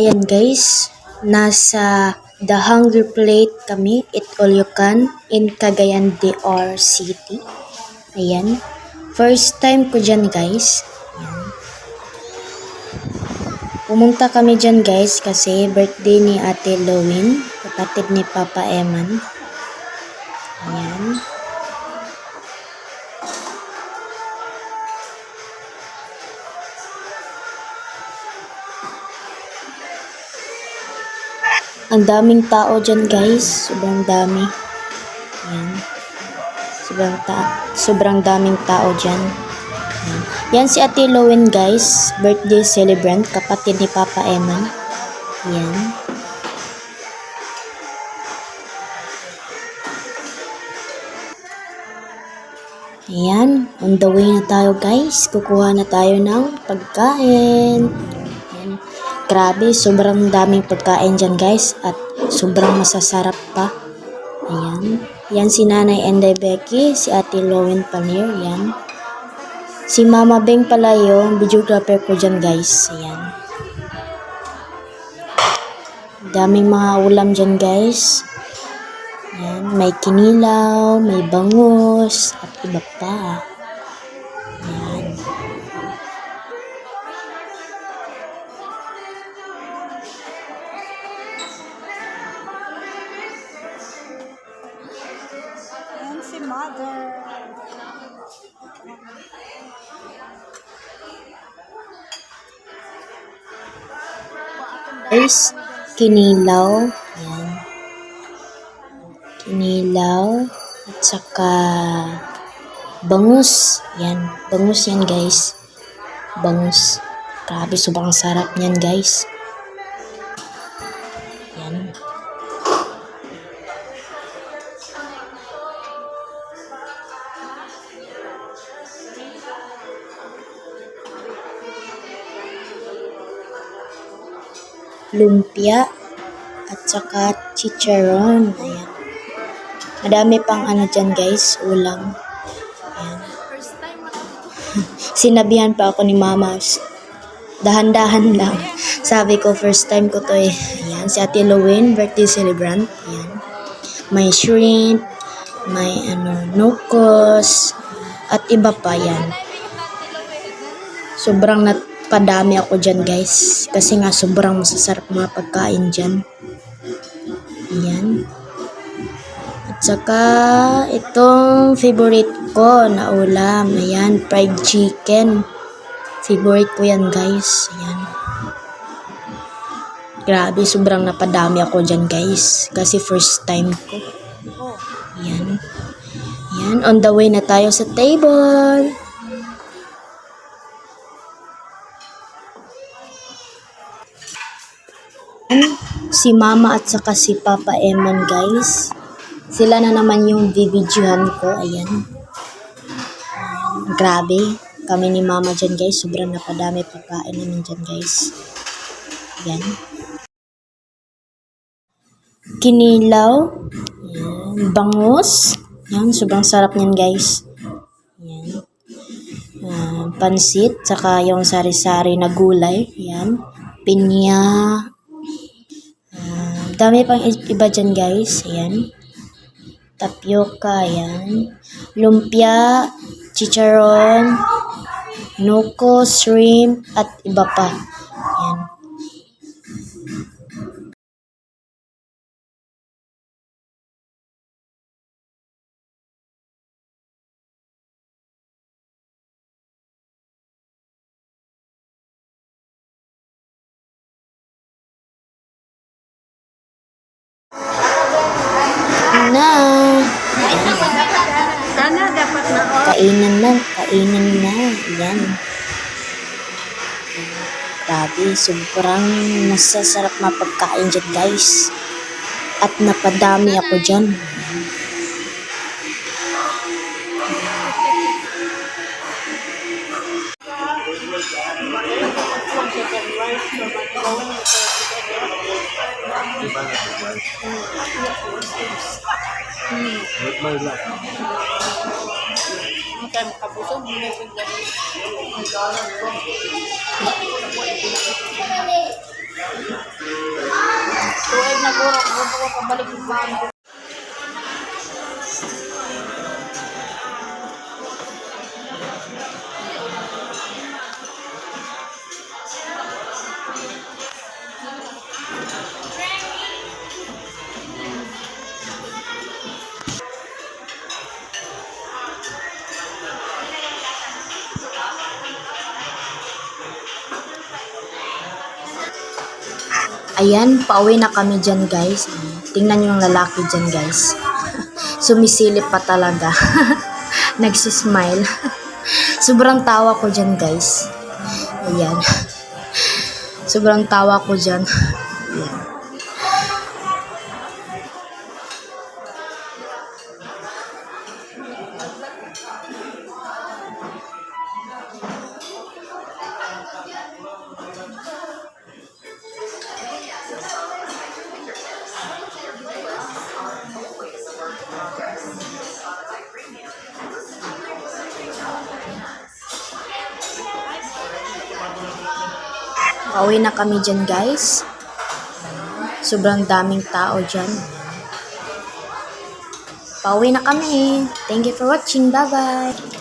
Ayan guys, nasa The Hungry Plate kami, Eat All You Can in Cagayan de Oro City. Ayan, first time ko dyan guys. Ayan. Pumunta kami dyan guys kasi birthday ni Ate Lowin, kapatid ni Papa Eman. Ayan. Ang daming tao dyan guys, sobrang dami. Ayan. Sobrang daming tao dyan. Ayan. Yan si Ate Lowin guys, birthday celebrant, kapatid ni Papa Eman. Ayan. Ayan, on the way na tayo guys, kukuha na tayo ng pagkain. Ayan. Grabe, sobrang daming pagkain dyan guys at sobrang masasarap pa. Ayan. Yan si Nanay Enday Becky, si Ate Lowin Panier. Yan. Si Mama Beng pala yung videographer ko dyan guys. Ayan. Daming mga ulam dyan guys. Ayan. May kinilaw, may bangus, at iba pa. Ayan. Si Mother. Guys, kinilaw. Ayan. Kinilaw. At saka bangus. Ayan. Bangus yan guys. Bangus. Grabe, sobrang sarap niyan guys. Ayan. Lumpia at saka chicharon. Ayan. Madami pang ano dyan guys, ulam. Ayan. Sinabihan pa ako ni Mama, dahan-dahan lang. Sabi ko, first time ko to eh. Ayan, si Ate Lowin, birthday celebrant. Ayan. May shrimp, may nukos, at iba pa yan. Sobrang padami ako dyan guys. Kasi nga sobrang masasarap mga pagkain dyan. Ayan. At saka itong favorite ko na ulam. Ayan, fried chicken. Favorite ko yan guys. Ayan. Grabe, sobrang napadami ako dyan guys. Kasi first time ko. Ayan. Ayan, on the way na tayo sa table. Si Mama at saka si Papa Eman guys. Sila na naman yung videohan ko. Ayan. Grabe. Kami ni Mama dyan guys. Sobrang napadami pagkain namin dyan guys. Ayan. Kinilaw. Ayan. Bangus. Ayan. Sobrang sarap niyan guys. Ayan. Pansit. Saka yung sari-sari na gulay. Ayan. Pinya. Dami pang iba dyan guys. Ayan. Tapioca. Ayan. Lumpia. Chicharon. Nuko. Shrimp. At iba pa. Ayan. Na. Sana dapat na Kainan na. Kainan na. Ayan. Grabe. Sobrang masasarap na pagkain dyan guys. At napadami ako dyan. With my love. Okay, makabusog. Hindi ko ganun. Tuwag na ko. Huwag ko pabalik yung bago. Ayan, pauwi na kami dyan guys. Tingnan yung lalaki dyan guys. Sumisilip pa talaga. Nagsismile. Sobrang tawa ko dyan guys. Ayan. Sobrang tawa ko dyan. Ayan. Pauwi na kami dyan guys. Sobrang daming tao dyan. Pauwi na kami. Thank you for watching. Bye-bye.